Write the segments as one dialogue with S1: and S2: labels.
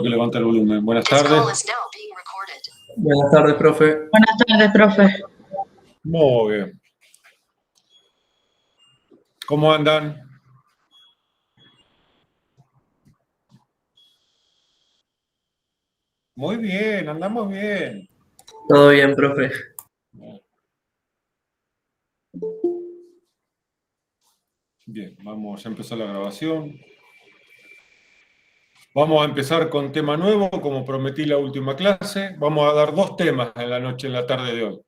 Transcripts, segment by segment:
S1: Que levanta el volumen. Buenas tardes.
S2: Buenas tardes, profe.
S3: Buenas tardes, profe.
S1: Muy bien. ¿Cómo andan? Muy bien, andamos bien.
S2: Todo bien, profe.
S1: Bien, vamos, ya empezó la grabación. Vamos a empezar con tema nuevo, como prometí la última clase. Vamos a dar 2 temas en la noche, en la tarde de hoy.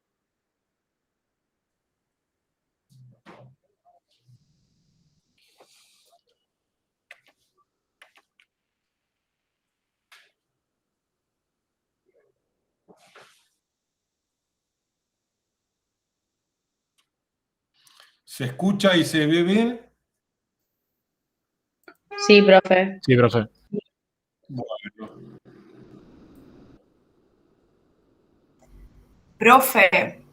S1: ¿Se escucha y se ve bien?
S3: Sí, profe.
S4: Sí, profe.
S1: Bueno.
S5: Profe,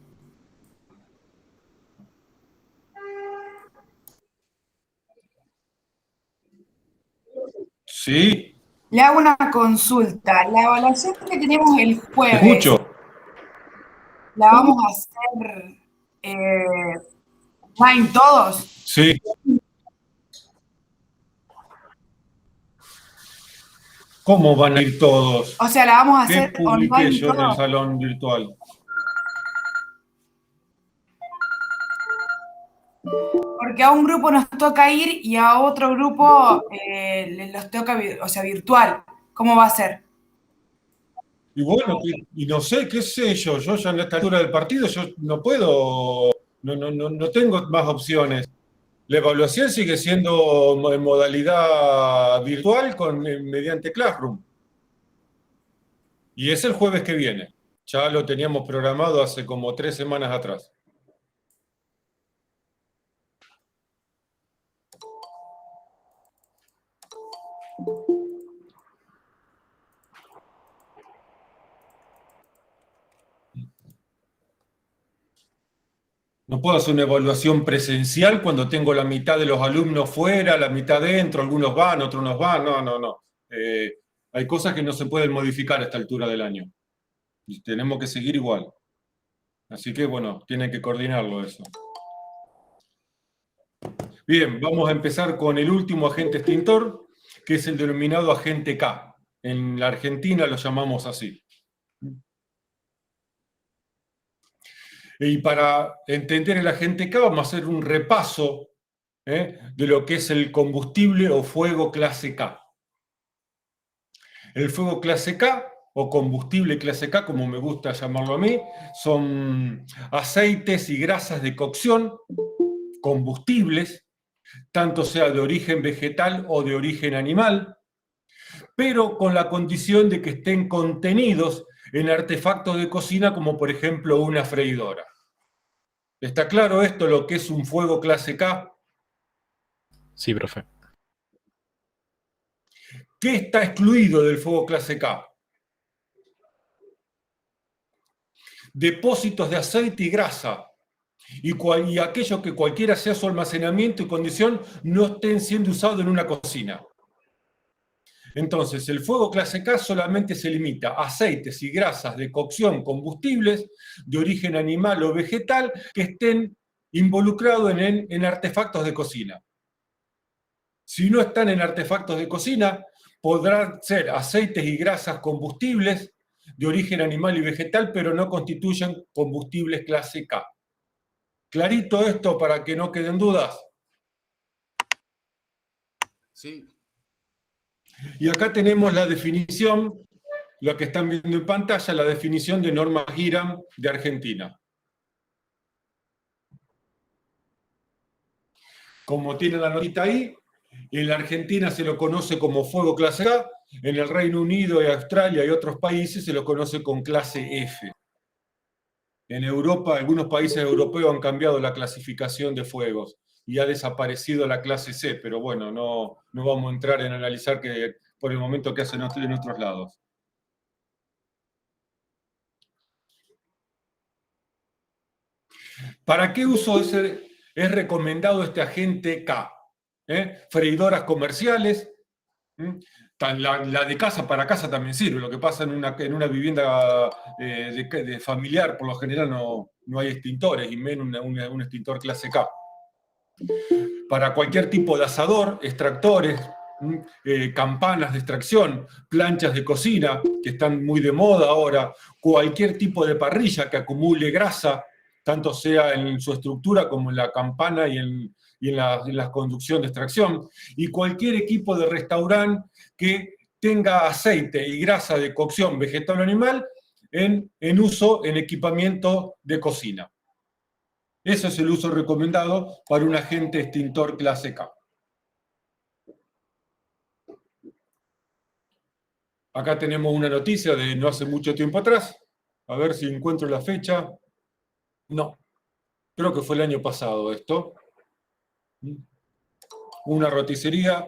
S1: Sí,
S5: le hago una consulta. La evaluación que tenemos el
S1: te
S5: jueves,
S1: escucho.
S5: ¿la vamos a hacer online todos?
S1: Sí. ¿Cómo van a ir todos?
S5: O sea, ¿la vamos a
S1: ¿Qué
S5: hacer
S1: publiqué
S5: online
S1: yo en el
S5: todos?
S1: salón virtual?
S5: Porque a un grupo nos toca ir y a otro grupo los toca, o sea, virtual. ¿Cómo va a ser?
S1: Y bueno, y no sé, qué sé yo ya en esta altura del partido, yo no puedo, no tengo más opciones. La evaluación sigue siendo en modalidad virtual mediante Classroom. Y es el jueves que viene. Ya lo teníamos programado hace como 3 semanas atrás. No puedo hacer una evaluación presencial cuando tengo la mitad de los alumnos fuera, la mitad dentro, algunos van, otros no van. No. Hay cosas que no se pueden modificar a esta altura del año. Y tenemos que seguir igual. Así que, bueno, tienen que coordinarlo eso. Bien, vamos a empezar con el último agente extintor, que es el denominado agente K. En la Argentina lo llamamos así. Y para entender el agente K vamos a hacer un repaso de lo que es el combustible o fuego clase K. El fuego clase K, o combustible clase K, como me gusta llamarlo a mí, son aceites y grasas de cocción, combustibles, tanto sea de origen vegetal o de origen animal, pero con la condición de que estén contenidos en artefactos de cocina, como por ejemplo una freidora. ¿Está claro esto, lo que es un fuego clase K?
S4: Sí, profe.
S1: ¿Qué está excluido del fuego clase K? Depósitos de aceite y grasa, y aquello que cualquiera sea su almacenamiento y condición no estén siendo usados en una cocina. Entonces, el fuego clase K solamente se limita a aceites y grasas de cocción, combustibles de origen animal o vegetal que estén involucrados en artefactos de cocina. Si no están en artefactos de cocina, podrán ser aceites y grasas combustibles de origen animal y vegetal, pero no constituyen combustibles clase K. ¿Clarito esto para que no queden dudas?
S6: Sí.
S1: Y acá tenemos la definición, lo que están viendo en pantalla, la definición de norma GIRAM de Argentina. Como tiene la notita ahí, en la Argentina se lo conoce como fuego clase A, en el Reino Unido y Australia y otros países se lo conoce con clase F. En Europa, algunos países europeos han cambiado la clasificación de fuegos y ha desaparecido la clase C, pero bueno, no vamos a entrar en analizar que por el momento que hacen en otros lados. ¿Para qué uso es recomendado este agente K? Freidoras comerciales, La de casa para casa también sirve. Lo que pasa en una vivienda de familiar, por lo general no hay extintores, y menos un extintor clase K. Para cualquier tipo de asador, extractores, campanas de extracción, planchas de cocina, que están muy de moda ahora, cualquier tipo de parrilla que acumule grasa, tanto sea en su estructura como en la campana y en la conducción de extracción, y cualquier equipo de restaurante que tenga aceite y grasa de cocción vegetal o animal en uso en equipamiento de cocina. Ese es el uso recomendado para un agente extintor clase K. Acá tenemos una noticia de no hace mucho tiempo atrás. A ver si encuentro la fecha. No, creo que fue el año pasado esto. Una roticería,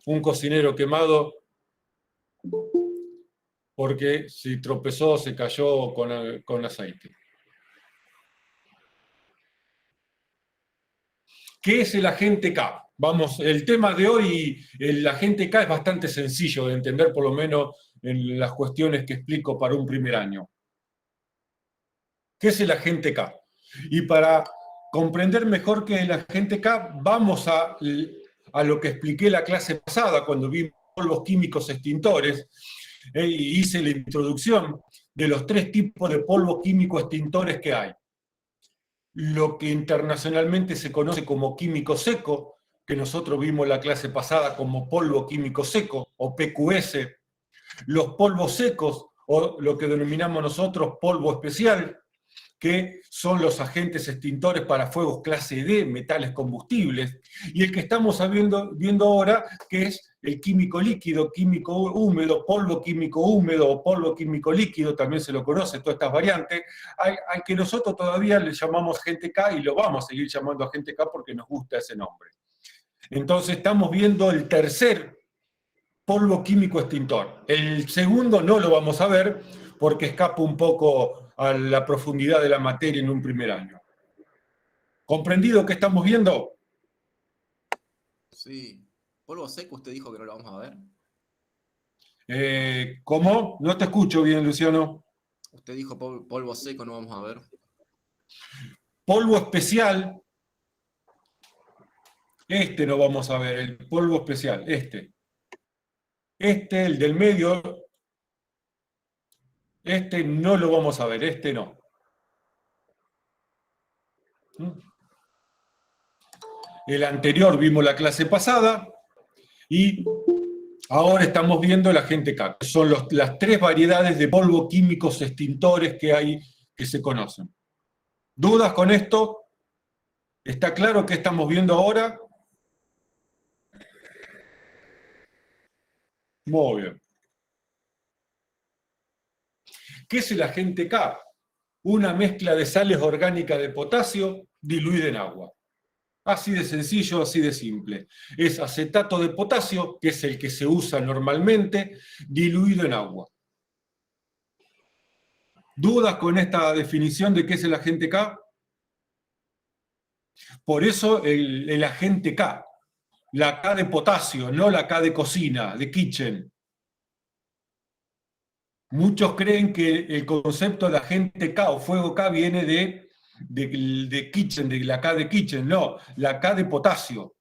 S1: un cocinero quemado, porque se tropezó, se cayó con aceite. ¿Qué es el agente K? Vamos, el tema de hoy, el agente K es bastante sencillo de entender, por lo menos en las cuestiones que explico para un primer año. ¿Qué es el agente K? Y para comprender mejor qué es el agente K, vamos a lo que expliqué la clase pasada, cuando vimos polvos químicos extintores, y hice la introducción de los 3 tipos de polvos químicos extintores que hay. Lo que internacionalmente se conoce como químico seco, que nosotros vimos la clase pasada como polvo químico seco, o PQS, los polvos secos, o lo que denominamos nosotros polvo especial, que son los agentes extintores para fuegos clase D, metales combustibles, y el que estamos viendo ahora, que es el químico líquido, químico húmedo, polvo químico húmedo o polvo químico líquido, también se lo conoce, todas estas variantes, al que nosotros todavía le llamamos agente K, y lo vamos a seguir llamando agente K porque nos gusta ese nombre. Entonces estamos viendo el tercer polvo químico extintor. El segundo no lo vamos a ver porque escapa un poco a la profundidad de la materia en un primer año. ¿Comprendido qué estamos viendo?
S6: Sí. Polvo seco, usted dijo que no lo vamos a ver.
S1: ¿Cómo? No te escucho bien, Luciano.
S6: Usted dijo polvo seco, no vamos a ver.
S1: Polvo especial. Este no vamos a ver, el polvo especial, este. Este, el del medio, este no lo vamos a ver, este no. El anterior vimos la clase pasada y ahora estamos viendo el agente K, que son las 3 variedades de polvo químicos extintores que hay, que se conocen. ¿Dudas con esto? ¿Está claro qué estamos viendo ahora? Muy bien. ¿Qué es el agente K? Una mezcla de sales orgánicas de potasio diluida en agua. Así de sencillo, así de simple. Es acetato de potasio, que es el que se usa normalmente, diluido en agua. ¿Dudas con esta definición de qué es el agente K? Por eso el agente K. La K de potasio, no la K de cocina, de kitchen. Muchos creen que el concepto de agente K o fuego K viene de kitchen, de la K de kitchen. No, la K de potasio.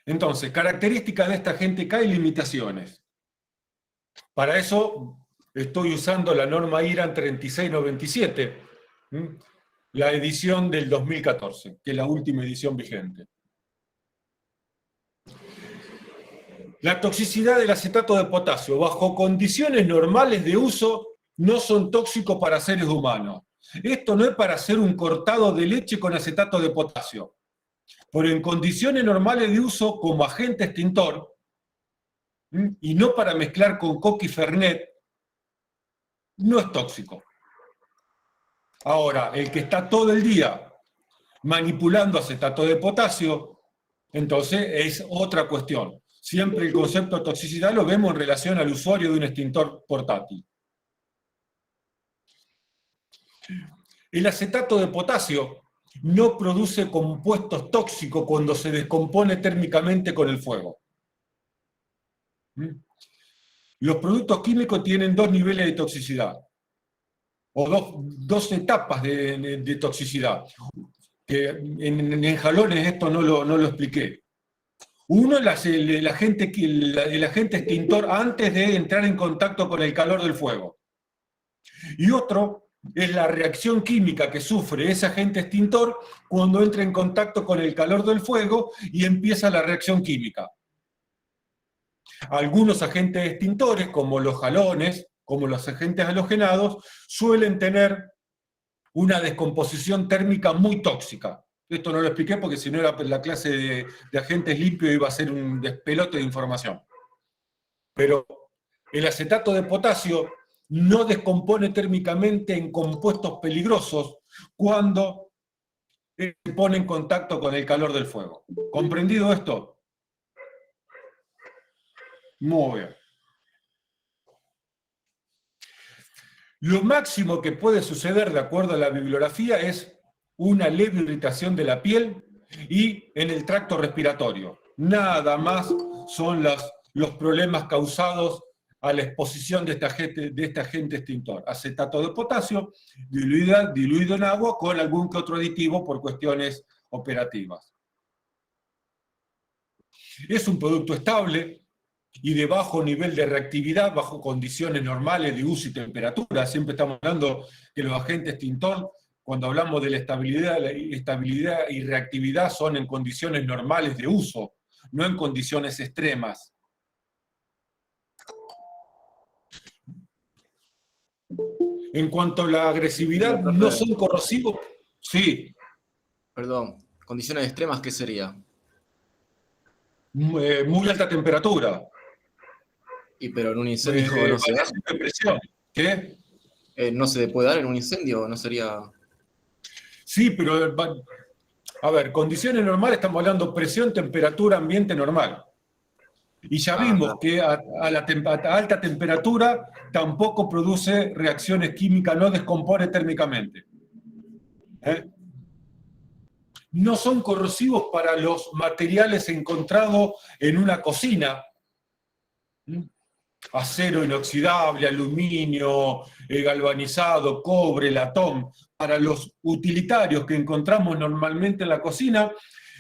S1: Entonces, características de esta agente K y limitaciones. Para eso estoy usando la norma IRAN 3697, la edición del 2014, que es la última edición vigente. La toxicidad del acetato de potasio, bajo condiciones normales de uso, no son tóxicos para seres humanos. Esto no es para hacer un cortado de leche con acetato de potasio, pero en condiciones normales de uso como agente extintor, y no para mezclar con coca y fernet, no es tóxico. Ahora, el que está todo el día manipulando acetato de potasio, entonces es otra cuestión. Siempre el concepto de toxicidad lo vemos en relación al usuario de un extintor portátil. El acetato de potasio no produce compuestos tóxicos cuando se descompone térmicamente con el fuego. Los productos químicos tienen dos niveles de toxicidad, o dos etapas de toxicidad. Que en jalones esto no lo expliqué. Uno es el agente extintor antes de entrar en contacto con el calor del fuego. Y otro es la reacción química que sufre ese agente extintor cuando entra en contacto con el calor del fuego y empieza la reacción química. Algunos agentes extintores, como los halones, como los agentes halogenados, suelen tener una descomposición térmica muy tóxica. Esto no lo expliqué porque si no la clase de agentes limpios iba a ser un despelote de información. Pero el acetato de potasio no descompone térmicamente en compuestos peligrosos cuando se pone en contacto con el calor del fuego. ¿Comprendido esto? Muy bien. Lo máximo que puede suceder, de acuerdo a la bibliografía, es una leve irritación de la piel y en el tracto respiratorio. Nada más son los problemas causados a la exposición de este agente extintor. Acetato de potasio diluido en agua con algún que otro aditivo por cuestiones operativas. Es un producto estable y de bajo nivel de reactividad, bajo condiciones normales de uso y temperatura. Siempre estamos hablando que los agentes extintor, cuando hablamos de la estabilidad y reactividad, son en condiciones normales de uso, no en condiciones extremas. En cuanto a la agresividad, no son corrosivos. Sí.
S6: Perdón, condiciones extremas, ¿qué sería?
S1: Muy alta temperatura.
S6: Pero en un incendio no se da.
S1: Presión. ¿Qué?
S6: ¿No se puede dar en un incendio? ¿No sería...?
S1: Sí, pero, a ver, condiciones normales estamos hablando presión, temperatura, ambiente normal. Y ya vimos que a alta temperatura tampoco produce reacciones químicas, no descompone térmicamente. No son corrosivos para los materiales encontrados en una cocina. Acero inoxidable, aluminio, galvanizado, cobre, latón. Para los utilitarios que encontramos normalmente en la cocina,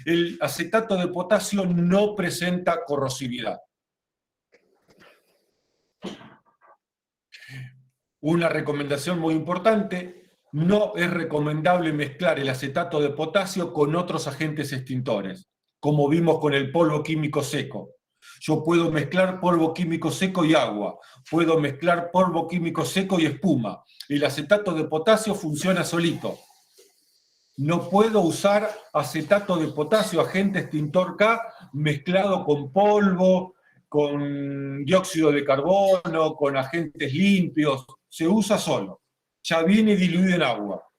S1: el acetato de potasio no presenta corrosividad. Una recomendación muy importante: no es recomendable mezclar el acetato de potasio con otros agentes extintores, como vimos con el polvo químico seco. Yo puedo mezclar polvo químico seco y agua, puedo mezclar polvo químico seco y espuma. El acetato de potasio funciona solito. No puedo usar acetato de potasio, agente extintor K, mezclado con polvo, con dióxido de carbono, con agentes limpios. Se usa solo. Ya viene diluido en agua.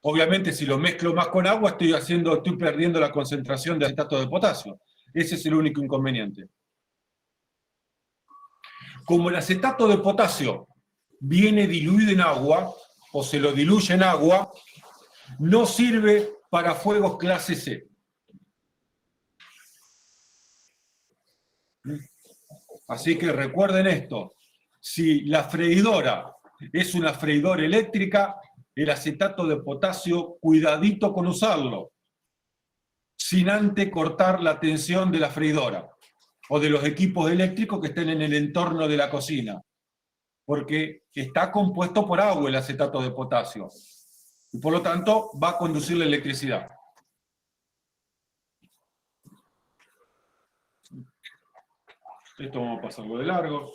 S1: Obviamente, si lo mezclo más con agua, estoy perdiendo la concentración de acetato de potasio. Ese es el único inconveniente. Como el acetato de potasio viene diluido en agua, o se lo diluye en agua, no sirve para fuegos clase C. Así que recuerden esto: si la freidora es una freidora eléctrica, el acetato de potasio, cuidadito con usarlo, sin antes cortar la tensión de la freidora o de los equipos eléctricos que estén en el entorno de la cocina, porque está compuesto por agua el acetato de potasio, y por lo tanto va a conducir la electricidad. Esto vamos a pasarlo de largo.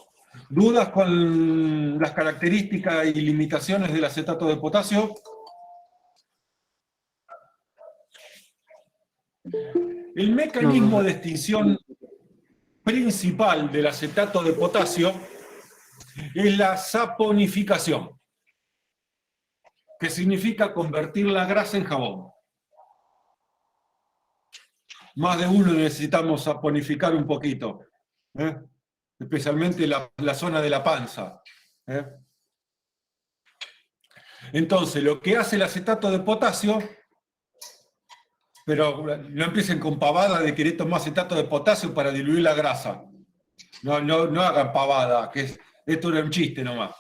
S1: ¿Dudas con las características y limitaciones del acetato de potasio? El mecanismo de extinción principal del acetato de potasio es la saponificación, que significa convertir la grasa en jabón. Más de uno necesitamos saponificar un poquito, especialmente la zona de la panza. Entonces, lo que hace el acetato de potasio, pero no empiecen con pavada de querer tomar acetato de potasio para diluir la grasa. No hagan pavada, esto era un chiste nomás.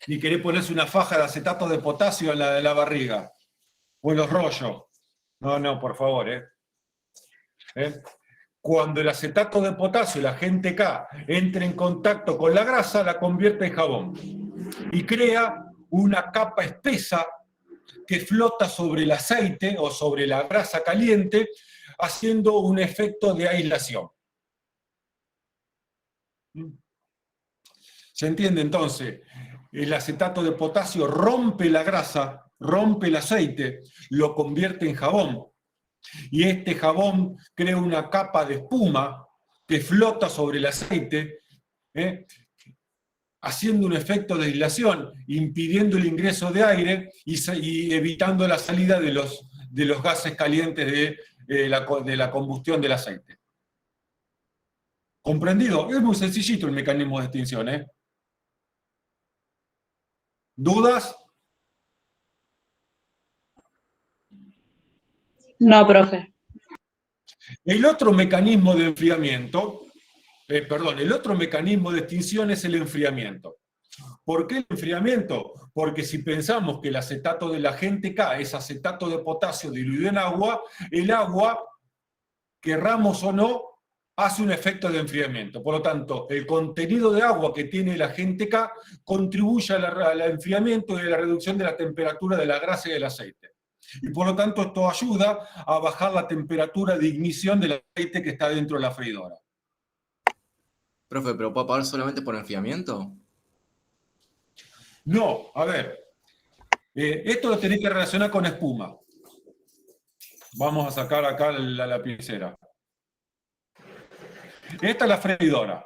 S1: Ni querer ponerse una faja de acetato de potasio en la barriga o en los rollos. No, por favor. Cuando el acetato de potasio, la GNTK, entra en contacto con la grasa, la convierte en jabón y crea una capa espesa que flota sobre el aceite o sobre la grasa caliente, haciendo un efecto de aislación. ¿Se entiende entonces? El acetato de potasio rompe la grasa, rompe el aceite, lo convierte en jabón. Y este jabón crea una capa de espuma que flota sobre el aceite, haciendo un efecto de aislación, impidiendo el ingreso de aire y evitando la salida de los gases calientes de la combustión del aceite. ¿Comprendido? Es muy sencillito el mecanismo de extinción. ¿Dudas?
S3: No, profe.
S1: El otro mecanismo de enfriamiento, el otro mecanismo de extinción es el enfriamiento. ¿Por qué el enfriamiento? Porque si pensamos que el acetato de la GNTK es acetato de potasio diluido en agua, el agua, querramos o no, hace un efecto de enfriamiento. Por lo tanto, el contenido de agua que tiene la GNTK contribuye al enfriamiento y a la reducción de la temperatura de la grasa y del aceite. Y por lo tanto, esto ayuda a bajar la temperatura de ignición del aceite que está dentro de la freidora.
S6: Profe, ¿pero puedo apagar solamente por enfriamiento?
S1: No, a ver, esto lo tenéis que relacionar con espuma. Vamos a sacar acá la lapicera. Esta es la freidora.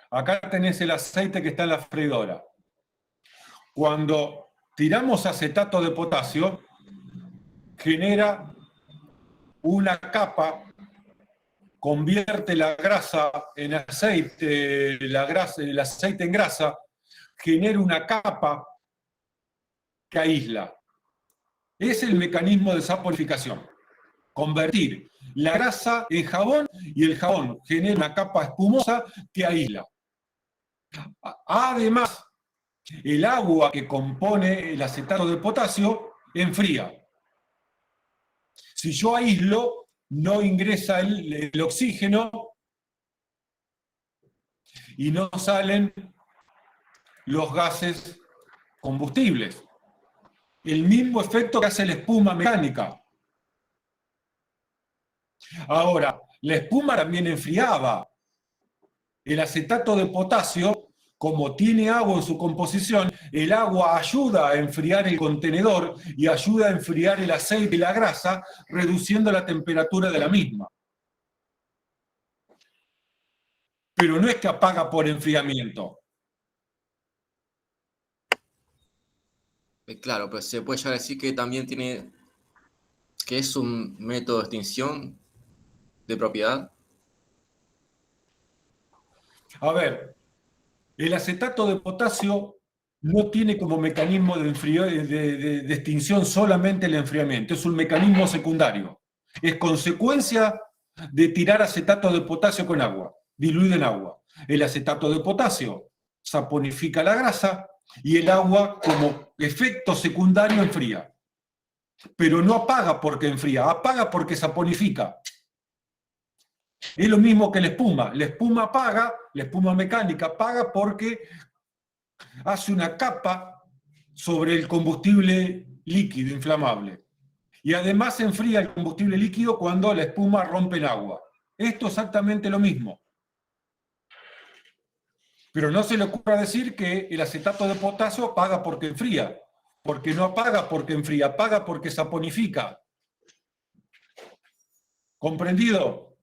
S1: Acá tenés el aceite que está en la freidora. Cuando tiramos acetato de potasio, genera una capa, convierte la grasa en aceite, el aceite en grasa, genera una capa que aísla. Es el mecanismo de saponificación. Convertir la grasa en jabón y el jabón genera una capa espumosa que aísla. Además, el agua que compone el acetato de potasio enfría. Si yo aíslo, no ingresa el oxígeno y no salen los gases combustibles. El mismo efecto que hace la espuma mecánica. Ahora, la espuma también enfriaba. El acetato de potasio, como tiene agua en su composición, el agua ayuda a enfriar el contenedor y ayuda a enfriar el aceite y la grasa, reduciendo la temperatura de la misma. Pero no es que apaga por enfriamiento.
S6: Claro, pero se puede llegar a decir que también que es un método de extinción de propiedad.
S1: A ver, el acetato de potasio no tiene como mecanismo de extinción solamente el enfriamiento, es un mecanismo secundario. Es consecuencia de tirar acetato de potasio con agua, diluido en agua. El acetato de potasio saponifica la grasa y el agua, como efecto secundario, enfría. Pero no apaga porque enfría, apaga porque saponifica. Es lo mismo que la espuma. La espuma apaga, la espuma mecánica apaga porque hace una capa sobre el combustible líquido inflamable. Y además se enfría el combustible líquido cuando la espuma rompe el agua. Esto es exactamente lo mismo. Pero no se le ocurra decir que el acetato de potasio apaga porque enfría. Porque no apaga porque enfría, apaga porque saponifica. ¿Comprendido?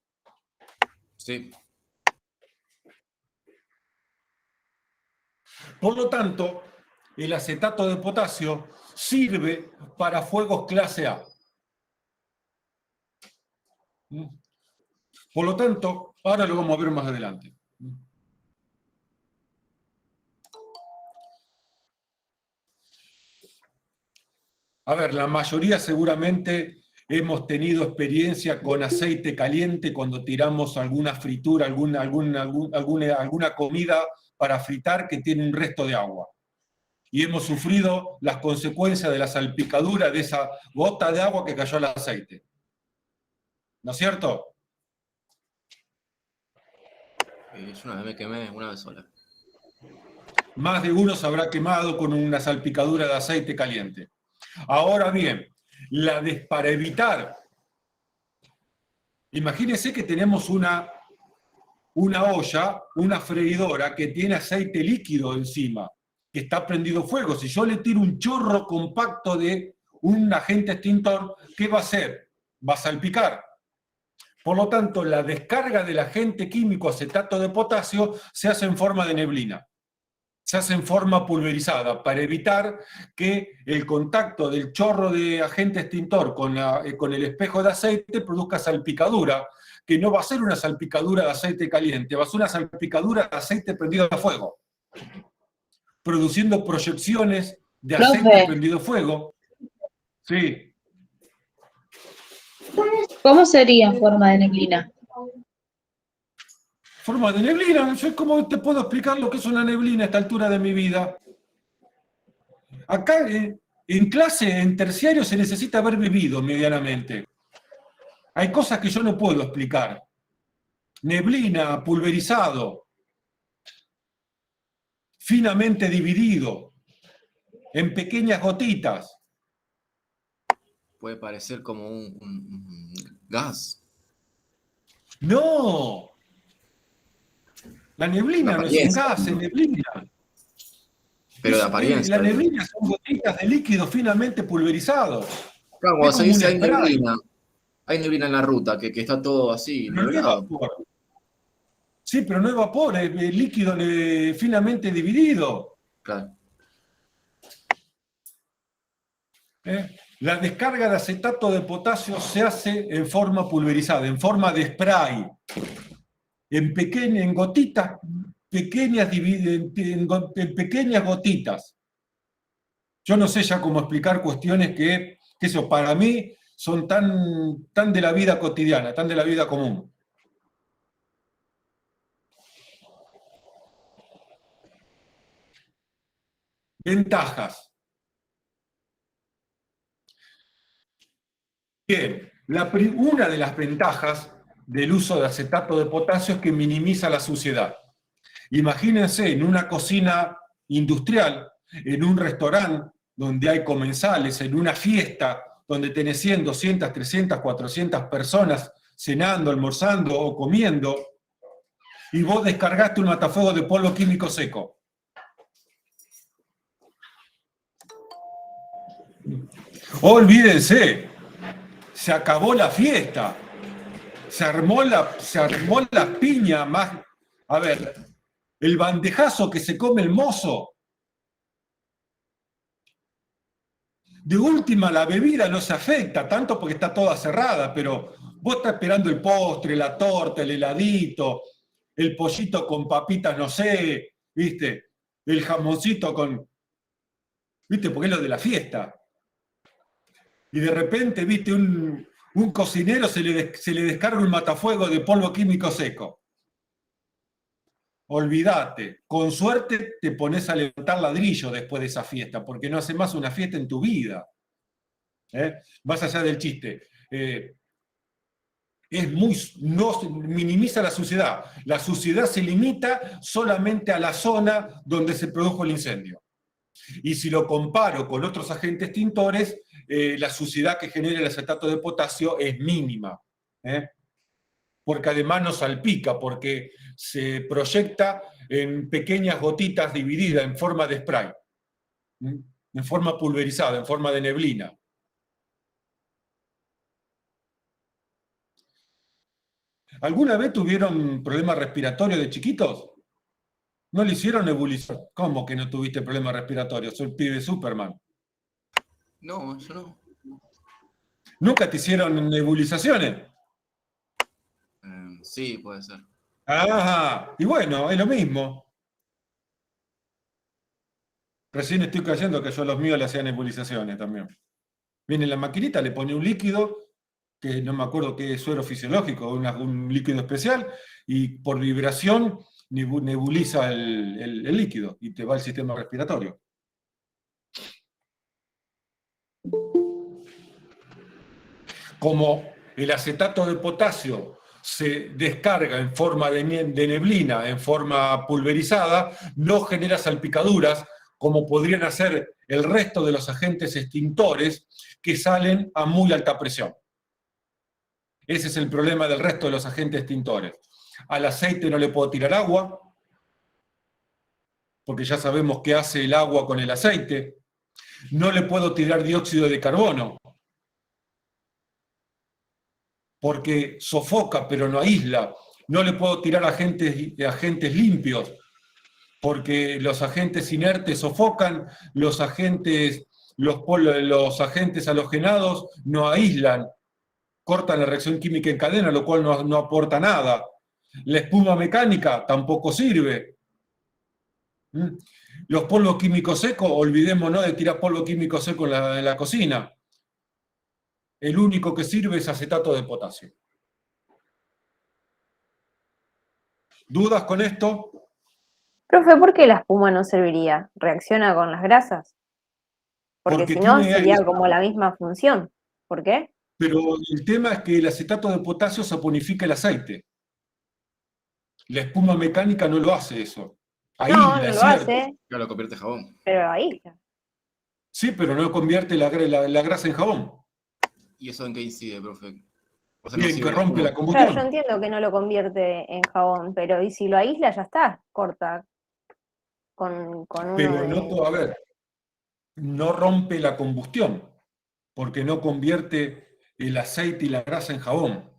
S6: Sí.
S1: Por lo tanto, el acetato de potasio sirve para fuegos clase A. Por lo tanto, ahora lo vamos a ver más adelante. A ver, la mayoría seguramente hemos tenido experiencia con aceite caliente cuando tiramos alguna fritura, alguna comida para fritar que tiene un resto de agua. Y hemos sufrido las consecuencias de la salpicadura de esa gota de agua que cayó al aceite. ¿No es cierto?
S6: Yo una vez me quemé, una vez sola.
S1: Más de uno se habrá quemado con una salpicadura de aceite caliente. Ahora bien, para evitar, imagínense que tenemos una olla, una freidora que tiene aceite líquido encima, que está prendido fuego. Si yo le tiro un chorro compacto de un agente extintor, ¿qué va a hacer? Va a salpicar. Por lo tanto, la descarga del agente químico acetato de potasio se hace en forma de neblina. Se hace en forma pulverizada para evitar que el contacto del chorro de agente extintor con el espejo de aceite produzca salpicadura, que no va a ser una salpicadura de aceite caliente, va a ser una salpicadura de aceite prendido a fuego, produciendo proyecciones de aceite
S3: Profe.
S1: prendido a fuego. Sí.
S3: ¿Cómo sería en forma de neblina?
S1: Forma de neblina. ¿Cómo te puedo explicar lo que es una neblina a esta altura de mi vida? Acá en clase, en terciario, se necesita haber vivido medianamente. Hay cosas que yo no puedo explicar. Neblina, pulverizado, finamente dividido, en pequeñas gotitas.
S6: Puede parecer como un gas.
S1: ¡No! La neblina no es un gas, es neblina.
S6: Pero de apariencia.
S1: La neblina son gotitas de líquido finamente pulverizado.
S6: Claro, cuando se
S1: como
S6: dice
S1: un spray.
S6: hay neblina en la ruta, que está todo así,
S1: Pero no es
S6: nivelado.
S1: vapor. Sí, pero no es vapor, es líquido finamente dividido.
S6: Claro.
S1: La descarga de acetato de potasio se hace en forma pulverizada, en forma de spray, en gotitas pequeñas, en pequeñas gotitas. Yo no sé ya cómo explicar cuestiones que eso para mí son tan de la vida cotidiana, tan de la vida común. Ventajas. Bien, una de las ventajas del uso de acetato de potasio es que minimiza la suciedad. Imagínense en una cocina industrial, en un restaurante donde hay comensales, en una fiesta donde tenés 100, 200, 300, 400 personas cenando, almorzando o comiendo, y vos descargaste un matafuego de polvo químico seco. Olvídense, se acabó la fiesta, se armó la piña más. A ver, el bandejazo que se come el mozo. De última, la bebida no se afecta, tanto porque está toda cerrada, pero vos estás esperando el postre, la torta, el heladito, el pollito con papitas, no sé, ¿viste? El jamoncito con. ¿Viste? Porque es lo de la fiesta. Y de repente, ¿viste? Un cocinero se le descarga un matafuego de polvo químico seco. Olvídate, con suerte te pones a levantar ladrillo después de esa fiesta, porque no hace más una fiesta en tu vida. Más allá del chiste. No minimiza la suciedad. La suciedad se limita solamente a la zona donde se produjo el incendio. Y si lo comparo con otros agentes extintores, la suciedad que genera el acetato de potasio es mínima. Porque además no salpica, porque se proyecta en pequeñas gotitas divididas en forma de spray, en forma pulverizada, en forma de neblina. ¿Alguna vez tuvieron problemas respiratorios de chiquitos? ¿No le hicieron nebulización? ¿Cómo que no tuviste problemas respiratorios? Soy el pibe de Superman.
S6: No, yo no.
S1: ¿Nunca te hicieron nebulizaciones?
S6: Sí, puede ser.
S1: Ah, y bueno, es lo mismo. Recién estoy cayendo que yo a los míos le hacía nebulizaciones también. Viene la maquinita, le pone un líquido, que no me acuerdo qué es suero fisiológico, un líquido especial, y por vibración nebuliza el líquido y te va al sistema respiratorio. Como el acetato de potasio se descarga en forma de neblina, en forma pulverizada, no genera salpicaduras, como podrían hacer el resto de los agentes extintores que salen a muy alta presión. Ese es el problema del resto de los agentes extintores. Al aceite no le puedo tirar agua, porque ya sabemos qué hace el agua con el aceite. No le puedo tirar dióxido de carbono, porque sofoca pero no aísla. No le puedo tirar agentes limpios, porque los agentes inertes sofocan, los agentes halogenados no aíslan, cortan la reacción química en cadena, lo cual no aporta nada. La espuma mecánica tampoco sirve. Los polvos químicos secos, olvidémonos de tirar polvo químico seco en la cocina. El único que sirve es acetato de potasio. ¿Dudas con esto?
S7: Profe, ¿por qué la espuma no serviría? ¿Reacciona con las grasas? Porque si no, sería como la misma función. ¿Por qué?
S1: Pero el tema es que el acetato de potasio saponifica el aceite. La espuma mecánica no lo hace eso.
S7: No lo hace.
S6: Claro, lo convierte en jabón.
S7: Pero aísla.
S1: Sí, pero no convierte la grasa en jabón.
S6: ¿Y eso en qué incide, profe? O sea,
S1: Bien,
S6: no
S1: que rompe la combustión.
S7: Claro, yo entiendo que no lo convierte en jabón, pero y si lo aísla, ya está, corta. Con uno
S1: Pero
S7: de...
S1: a ver, no rompe la combustión, porque no convierte el aceite y la grasa en jabón,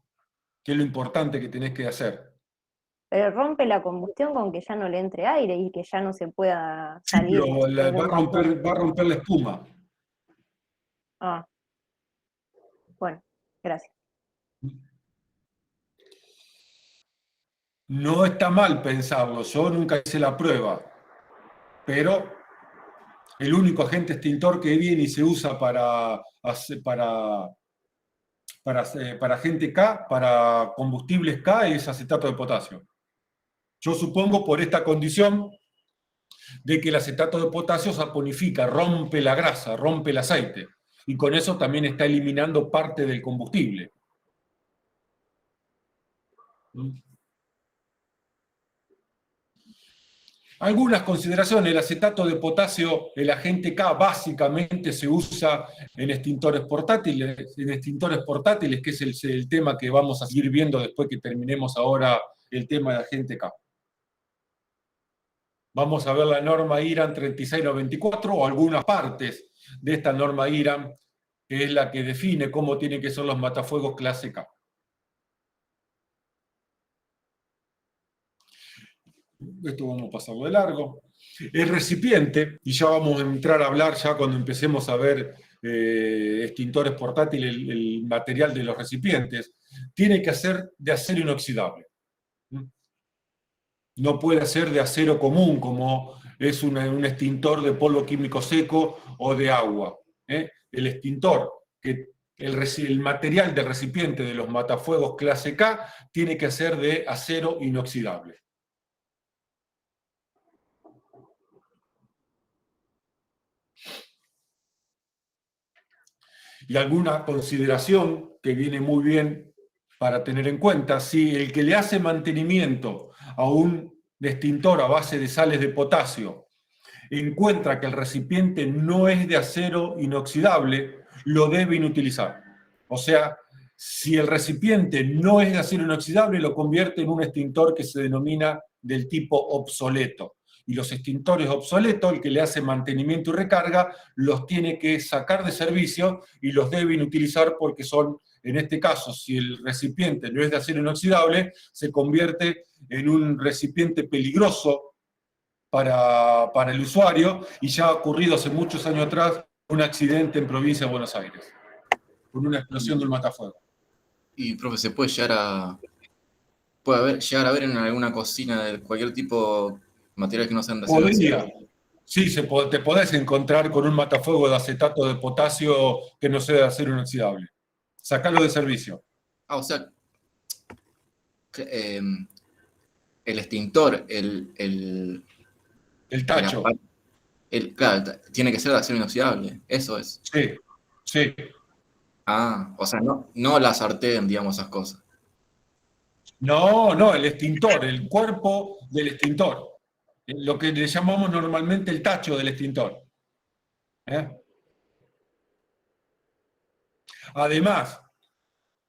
S1: que es lo importante que tenés que hacer.
S7: Pero rompe la combustión con que ya no le entre aire y que ya no se pueda
S1: Sí,
S7: salir.
S1: pero va a romper la espuma.
S7: Ah. Bueno, gracias.
S1: No está mal pensarlo, yo nunca hice la prueba, pero el único agente extintor que viene y se usa para agente K, para combustibles K, es acetato de potasio. Yo supongo por esta condición de que el acetato de potasio saponifica, rompe la grasa, rompe el aceite, y con eso también está eliminando parte del combustible. Algunas consideraciones: el acetato de potasio, el agente K, básicamente se usa en extintores portátiles, que es el tema que vamos a seguir viendo después que terminemos ahora el tema de agente K. Vamos a ver la norma IRAN 3694 o algunas partes de esta norma IRAN, que es la que define cómo tienen que ser los matafuegos clase K. Esto vamos a pasarlo de largo. El recipiente, y ya vamos a entrar a hablar ya cuando empecemos a ver extintores portátiles, el material de los recipientes, tiene que ser de acero inoxidable. No puede ser de acero común, como es un extintor de polvo químico seco o de agua. El extintor, el material del recipiente de los matafuegos clase K, tiene que ser de acero inoxidable. Y alguna consideración que viene muy bien para tener en cuenta: si el que le hace mantenimiento a un extintor a base de sales de potasio encuentra que el recipiente no es de acero inoxidable, lo debe inutilizar. O sea, si el recipiente no es de acero inoxidable, lo convierte en un extintor que se denomina del tipo obsoleto. Y los extintores obsoletos, el que le hace mantenimiento y recarga, los tiene que sacar de servicio y los debe inutilizar, porque son, en este caso, si el recipiente no es de acero inoxidable, se convierte en un recipiente peligroso para el usuario, y ya ha ocurrido hace muchos años atrás un accidente en provincia de Buenos Aires, con una explosión de un matafuego.
S6: Y, profe, ¿se puede llegar a ver en alguna cocina de cualquier tipo material que no sean de acero?
S1: Sí, te podés encontrar con un matafuego de acetato de potasio que no sea de acero inoxidable. Sacalo de servicio.
S6: Ah, o sea, el extintor,
S1: El tacho.
S6: claro, tiene que ser de acero inoxidable, eso es.
S1: Sí, sí.
S6: Ah, o sea, no la sartén, digamos, esas cosas.
S1: No, el extintor, el cuerpo del extintor. Lo que le llamamos normalmente el tacho del extintor. Además,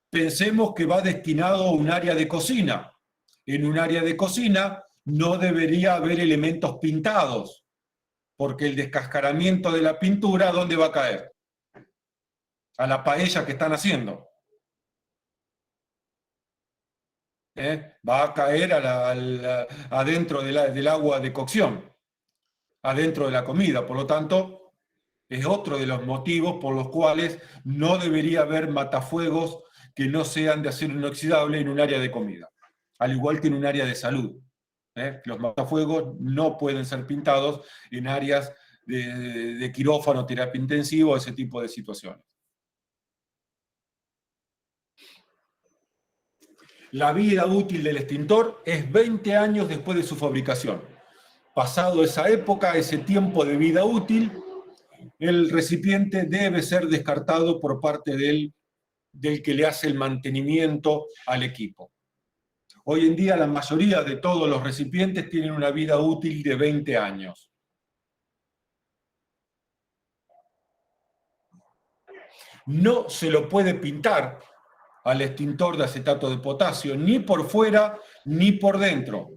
S1: pensemos que va destinado a un área de cocina. En un área de cocina no debería haber elementos pintados, porque el descascaramiento de la pintura, ¿dónde va a caer? A la paella que están haciendo. Va a caer adentro del agua de cocción, adentro de la comida. Por lo tanto, es otro de los motivos por los cuales no debería haber matafuegos que no sean de acero inoxidable en un área de comida, al igual que en un área de salud. Los matafuegos no pueden ser pintados en áreas de quirófano, terapia intensiva, ese tipo de situaciones. La vida útil del extintor es 20 años después de su fabricación. Pasado esa época, ese tiempo de vida útil, el recipiente debe ser descartado por parte del que le hace el mantenimiento al equipo. Hoy en día la mayoría de todos los recipientes tienen una vida útil de 20 años. No se lo puede pintar al extintor de acetato de potasio, ni por fuera ni por dentro.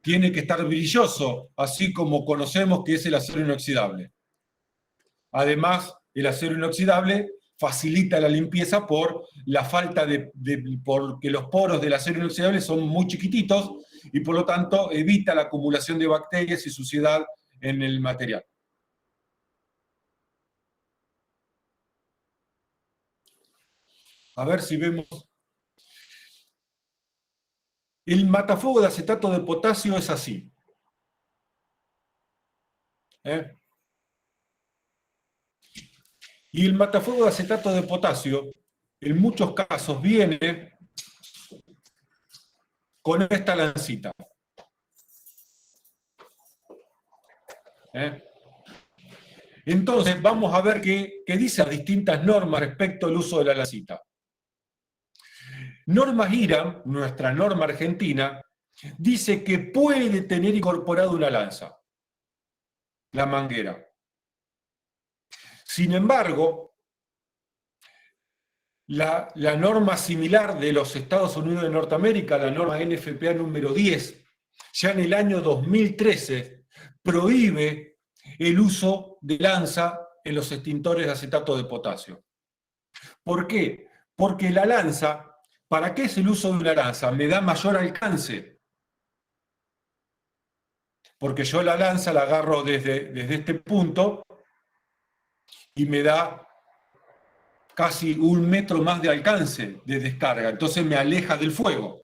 S1: Tiene que estar brilloso, así como conocemos que es el acero inoxidable. Además, el acero inoxidable facilita la limpieza por la falta porque los poros del acero inoxidable son muy chiquititos y por lo tanto evita la acumulación de bacterias y suciedad en el material. A ver si vemos. El matafuego de acetato de potasio es así. Y el matafuego de acetato de potasio, en muchos casos, viene con esta lancita. Entonces, vamos a ver qué dicen las distintas normas respecto al uso de la lancita. Normas IRAM, nuestra norma argentina, dice que puede tener incorporado una lanza, la manguera. Sin embargo, la norma similar de los Estados Unidos de Norteamérica, la norma NFPA número 10, ya en el año 2013, prohíbe el uso de lanza en los extintores de acetato de potasio. ¿Por qué? Porque la lanza, ¿para qué es el uso de una lanza? Me da mayor alcance. Porque yo la lanza la agarro desde este punto y me da casi 1 metro más de alcance de descarga. Entonces me aleja del fuego.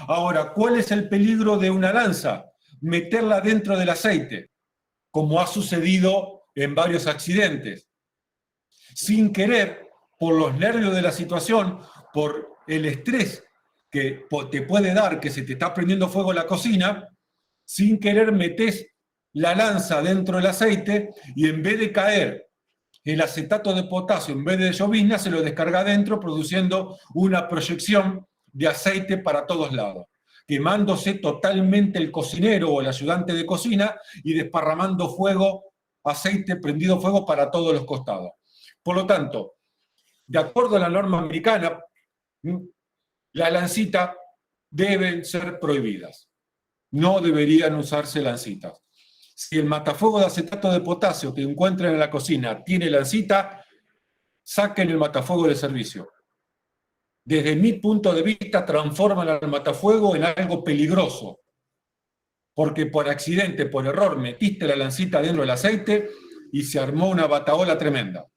S1: Ahora, ¿cuál es el peligro de una lanza? Meterla dentro del aceite, como ha sucedido en varios accidentes. Sin querer, por los nervios de la situación, por el estrés que te puede dar que se te está prendiendo fuego la cocina, sin querer metés la lanza dentro del aceite y en vez de caer el acetato de potasio, en vez de llovizna, se lo descarga adentro, produciendo una proyección de aceite para todos lados, quemándose totalmente el cocinero o el ayudante de cocina y desparramando fuego, aceite prendido fuego para todos los costados. Por lo tanto, de acuerdo a la norma americana, las lancitas deben ser prohibidas. No deberían usarse lancitas. Si el matafuego de acetato de potasio que encuentran en la cocina tiene lancita, saquen el matafuego de servicio. Desde mi punto de vista, transforman al matafuego en algo peligroso. Porque por accidente, por error, metiste la lancita dentro del aceite y se armó una batahola tremenda,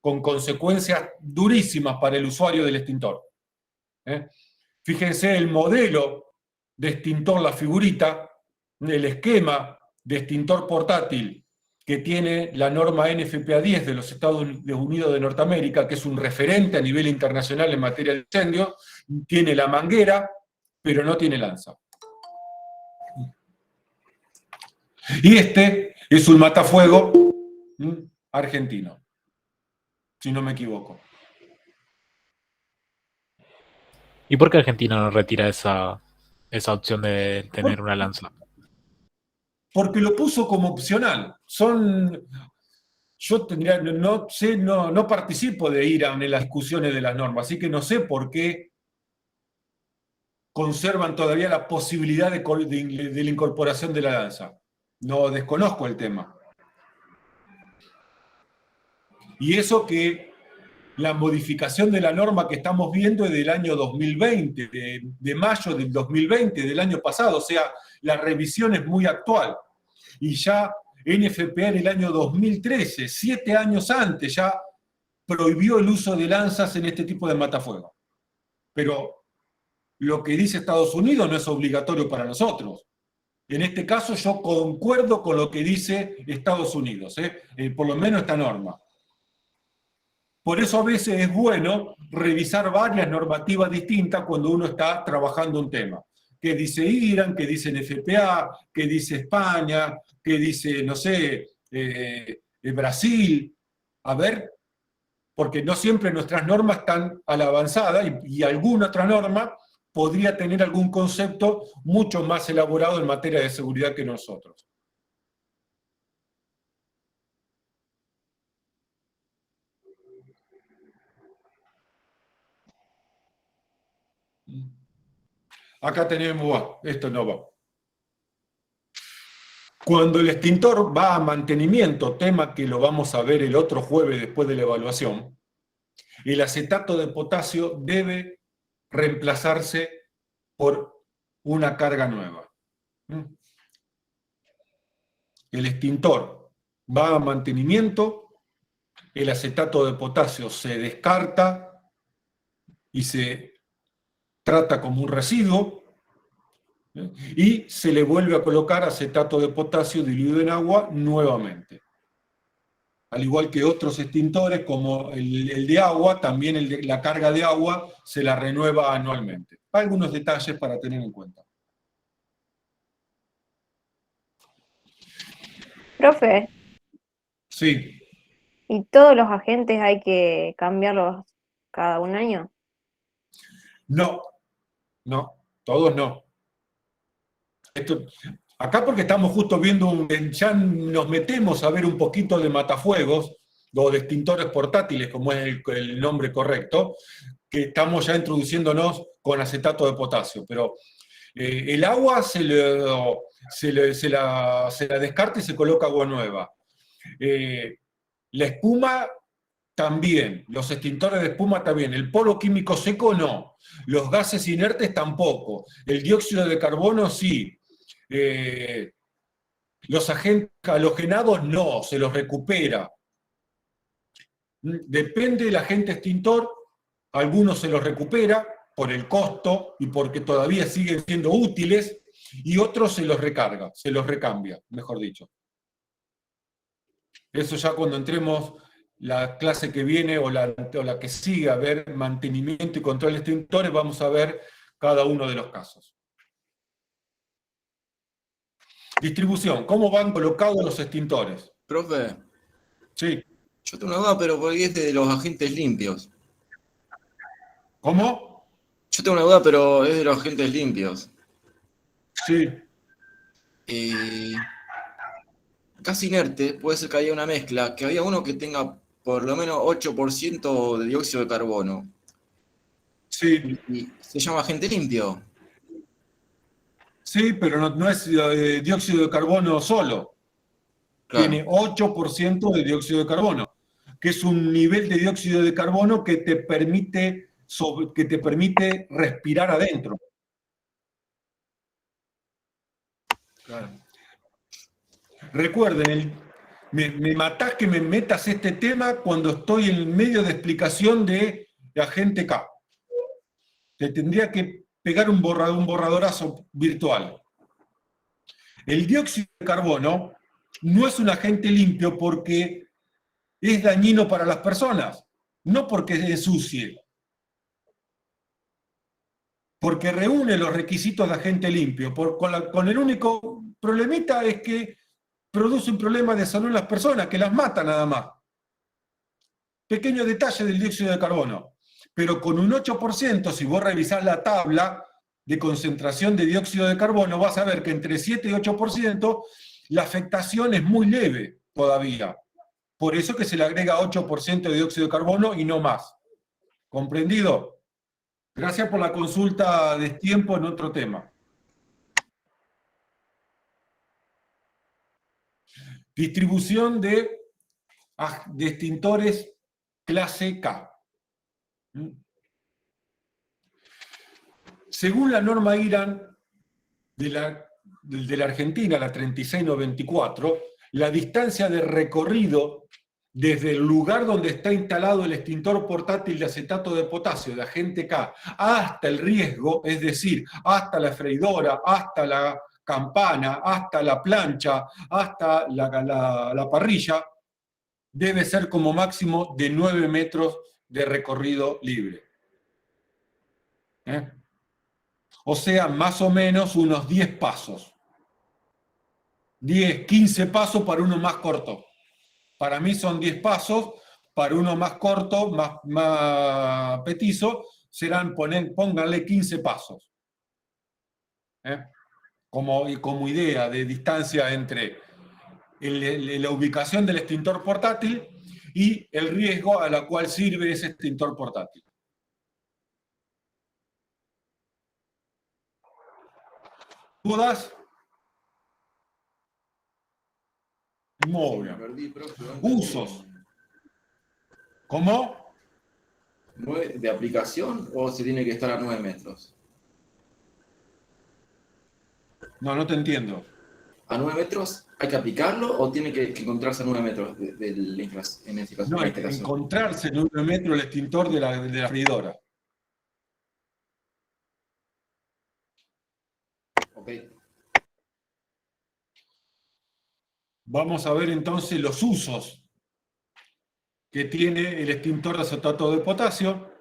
S1: con consecuencias durísimas para el usuario del extintor. Fíjense el modelo de extintor, la figurita, el esquema de extintor portátil que tiene la norma NFPA 10 de los Estados Unidos de Norteamérica, que es un referente a nivel internacional en materia de incendios, tiene la manguera, pero no tiene lanza. Y este es un matafuego argentino, si no me equivoco.
S4: ¿Y por qué Argentina no retira esa opción de tener una lanza?
S1: Porque lo puso como opcional. Yo tendría, no sé, no participo de ir en las discusiones de las normas, así que no sé por qué conservan todavía la posibilidad de la incorporación de la lanza. No desconozco el tema. Y eso que la modificación de la norma que estamos viendo es del año 2020, de mayo del 2020, del año pasado, o sea, la revisión es muy actual. Y ya NFPA en el año 2013, 7 años antes, ya prohibió el uso de lanzas en este tipo de matafuegos. Pero lo que dice Estados Unidos no es obligatorio para nosotros. En este caso yo concuerdo con lo que dice Estados Unidos, por lo menos esta norma. Por eso a veces es bueno revisar varias normativas distintas cuando uno está trabajando un tema. ¿Qué dice Irán? ¿Qué dice NFPA? ¿Qué dice España? ¿Qué dice, no sé, Brasil? A ver, porque no siempre nuestras normas están a la avanzada y alguna otra norma podría tener algún concepto mucho más elaborado en materia de seguridad que nosotros. Acá tenemos, esto no va. Cuando el extintor va a mantenimiento, tema que lo vamos a ver el otro jueves después de la evaluación, el acetato de potasio debe reemplazarse por una carga nueva. El extintor va a mantenimiento, el acetato de potasio se descarta y se trata como un residuo, y se le vuelve a colocar acetato de potasio diluido en agua nuevamente. Al igual que otros extintores, como el de agua, también la carga de agua se la renueva anualmente. Algunos detalles para tener en cuenta.
S7: Profe,
S1: Sí.
S7: ¿y todos los agentes hay que cambiarlos cada un año?
S1: No, todos no. Acá porque estamos justo viendo, ya nos metemos a ver un poquito de matafuegos, o de extintores portátiles, como es el nombre correcto, que estamos ya introduciéndonos con acetato de potasio, pero el agua se la descarta y se coloca agua nueva. La espuma también, los extintores de espuma también, el polvo químico seco no, los gases inertes tampoco, el dióxido de carbono sí. Los agentes halogenados no, se los recupera. Depende del agente extintor, algunos se los recupera por el costo y porque todavía siguen siendo útiles, y otros se los recarga, se los recambia, mejor dicho. Eso ya cuando entremos la clase que viene o la que sigue a ver mantenimiento y control de extintores, vamos a ver cada uno de los casos. Distribución, ¿cómo van colocados los extintores?
S6: Profe,
S1: Sí.
S6: yo tengo una duda, pero porque es de los agentes limpios.
S1: ¿Cómo?
S6: Yo tengo una duda, pero es de los agentes limpios.
S1: Sí.
S6: Gas inerte, puede ser que haya una mezcla, que había uno que tenga por lo menos 8% de dióxido de carbono.
S1: Sí.
S6: Y se llama agente limpio.
S1: Sí, pero no es dióxido de carbono solo.
S6: Claro.
S1: Tiene 8% de dióxido de carbono, que es un nivel de dióxido de carbono que te permite respirar adentro.
S6: Claro.
S1: Recuerden, me matás que me metas este tema cuando estoy en medio de explicación de agente K. Te tendría que pegar un borradorazo virtual. El dióxido de carbono no es un agente limpio porque es dañino para las personas, no porque ensucie. Porque reúne los requisitos de agente limpio. Con el único problemita es que produce un problema de salud en las personas, que las mata nada más. Pequeño detalle del dióxido de carbono. Pero con un 8%, si vos revisás la tabla de concentración de dióxido de carbono, vas a ver que entre 7 y 8% la afectación es muy leve todavía. Por eso que se le agrega 8% de dióxido de carbono y no más. ¿Comprendido? Gracias por la consulta de tiempo en otro tema. Distribución de extintores clase K. Según la norma IRAN de la Argentina, la 3694, la distancia de recorrido desde el lugar donde está instalado el extintor portátil de acetato de potasio de agente K hasta el riesgo, es decir, hasta la freidora, hasta la campana, hasta la plancha, hasta la parrilla, debe ser como máximo de 9 metros de recorrido libre. O sea, más o menos unos 10 pasos. 10, 15 pasos para uno más corto. Para mí son 10 pasos, para uno más corto, más petizo, serán, pónganle 15 pasos. Como idea de distancia entre la ubicación del extintor portátil y el riesgo a la cual sirve ese extintor portátil. ¿Dudas? Muy bien.
S6: Perdí, profe.
S1: Usos. ¿Cómo?
S6: ¿De aplicación o se tiene que estar a 9 metros?
S1: No te entiendo.
S6: ¿A 9 metros hay que aplicarlo o tiene que encontrarse a 9 metros en este caso?
S1: No, hay que encontrarse en 9 metros el extintor de la freidora.
S6: Ok.
S1: Vamos a ver entonces los usos que tiene el extintor de acetato de potasio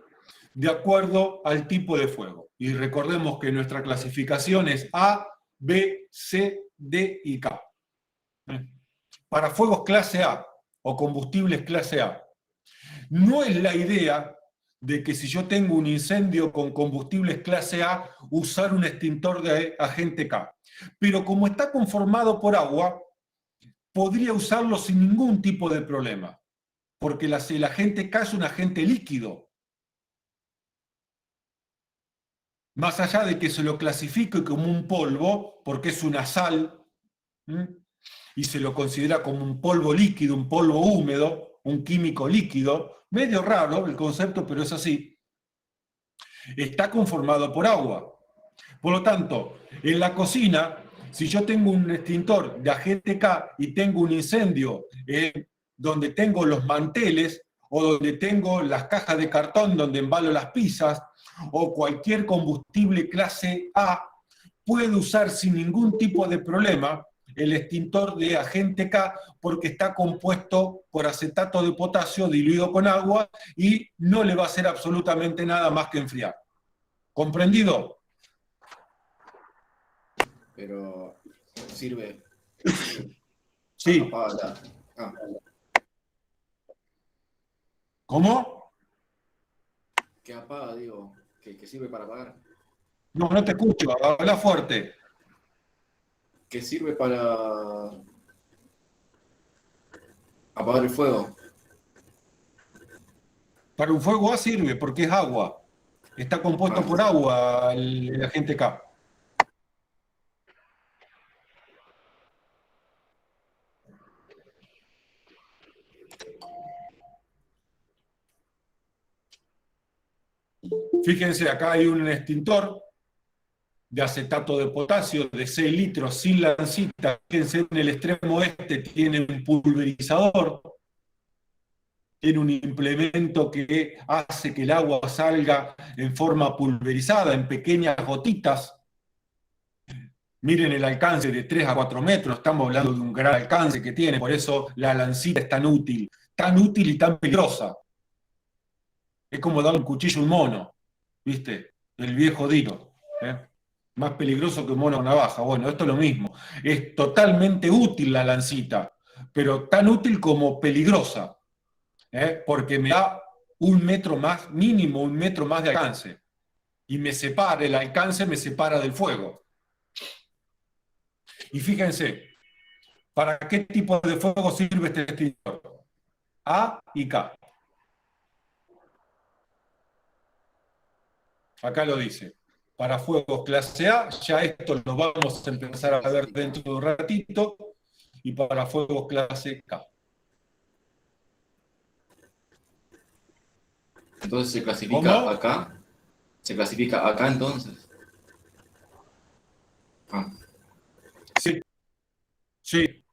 S1: de acuerdo al tipo de fuego. Y recordemos que nuestra clasificación es A, B, C, D y K. Para fuegos clase A o combustibles clase A, no es la idea de que si yo tengo un incendio con combustibles clase A, usar un extintor de agente K. Pero como está conformado por agua, podría usarlo sin ningún tipo de problema, porque el agente K es un agente líquido. Más allá de que se lo clasifique como un polvo, porque es una sal, y se lo considera como un polvo líquido, un polvo húmedo, un químico líquido, medio raro el concepto, pero es así, está conformado por agua. Por lo tanto, en la cocina, si yo tengo un extintor de agente K y tengo un incendio donde tengo los manteles o donde tengo las cajas de cartón donde embalo las pizzas o cualquier combustible clase A, puedo usar sin ningún tipo de problema el extintor de agente K porque está compuesto por acetato de potasio diluido con agua y no le va a hacer absolutamente nada más que enfriar. ¿Comprendido?
S6: Pero sirve.
S1: Sí. ¿Cómo?
S6: ¿Qué apaga, digo? ¿Que sirve para apagar?
S1: No te escucho, habla fuerte.
S6: ¿Qué sirve para apagar el fuego?
S1: Para un fuego A sirve porque es agua. Está compuesto por agua el agente K. Fíjense, acá hay un extintor de acetato de potasio de 6 litros sin lancita. Fíjense, en el extremo este tiene un pulverizador, tiene un implemento que hace que el agua salga en forma pulverizada, en pequeñas gotitas. Miren el alcance de 3 a 4 metros, estamos hablando de un gran alcance que tiene, por eso la lancita es tan útil y tan peligrosa. Es como darle un cuchillo a un mono, ¿viste? El viejo dicho, ¿eh? Más peligroso que un mono con navaja. Bueno, esto es lo mismo. Es totalmente útil la lancita, pero tan útil como peligrosa, ¿eh? Porque me da 1 metro más, mínimo 1 metro más de alcance. Y me separa, el alcance me separa del fuego. Y fíjense, ¿para qué tipo de fuego sirve este extintor? A y K. Acá lo dice. Para fuegos clase A, ya esto lo vamos a empezar a ver dentro de un ratito, y para fuegos clase K.
S6: Entonces se clasifica
S1: ¿Cómo?
S6: acá. Se clasifica acá entonces. Ah.
S1: Sí, sí.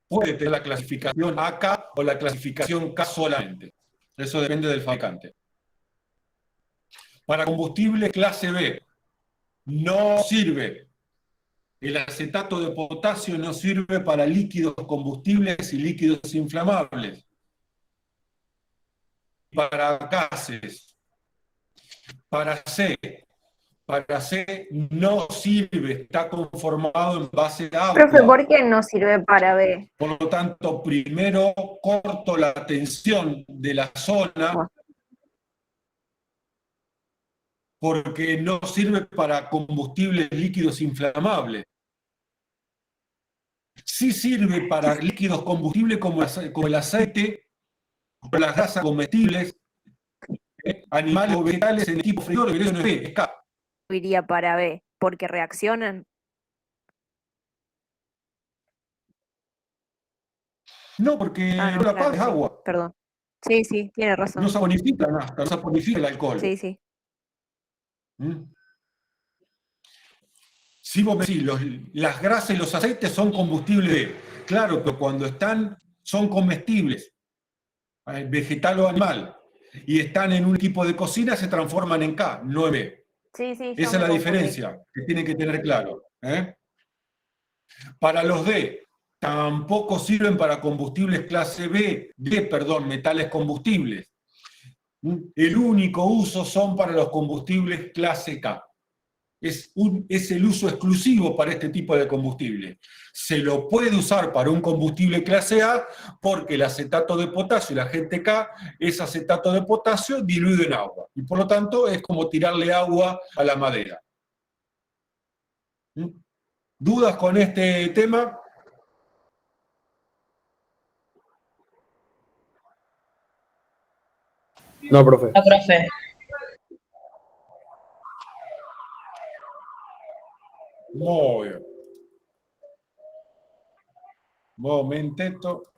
S1: Puede tener la clasificación AK o la clasificación K solamente. Eso depende del fabricante. Para combustible clase B, no sirve. El acetato de potasio no sirve para líquidos combustibles y líquidos inflamables. Para gases. Para C no sirve, está conformado en base de
S7: Profe,
S1: agua.
S7: ¿por qué no sirve para B?
S1: Por lo tanto, primero corto la tensión de la zona,
S7: Bueno.
S1: porque no sirve para combustibles líquidos inflamables. Sí sirve para líquidos combustibles como el aceite, o las grasas comestibles, animales o vegetales en equipo freidor, pero eso no es B, es K.
S7: Iría para B, porque reaccionan.
S1: No, porque
S7: Ah,
S1: no
S7: no,
S1: la
S7: claro,
S1: paga, es
S7: sí,
S1: agua.
S7: perdón. Sí, sí, tiene
S1: No
S7: razón.
S1: saponifica nada, no saponifica el alcohol.
S7: Sí, sí.
S1: ¿Mm? Si vos me decís, las grasas y los aceites son combustibles B. Claro, pero cuando son comestibles, vegetal o animal, y están en un tipo de cocina, se transforman en K, no en B.
S7: Sí, sí, yo
S1: Esa es
S7: me
S1: la
S7: confundí.
S1: diferencia que tienen que tener claro. Para los D, tampoco sirven para combustibles clase B, metales combustibles. El único uso son para los combustibles clase K. Es el uso exclusivo para este tipo de combustible. Se lo puede usar para un combustible clase A porque el acetato de potasio, el agente K, es acetato de potasio diluido en agua. Y por lo tanto es como tirarle agua a la madera. ¿Dudas con este tema?
S2: No, profe.
S3: No, profe.
S1: Muy bien. Momentito.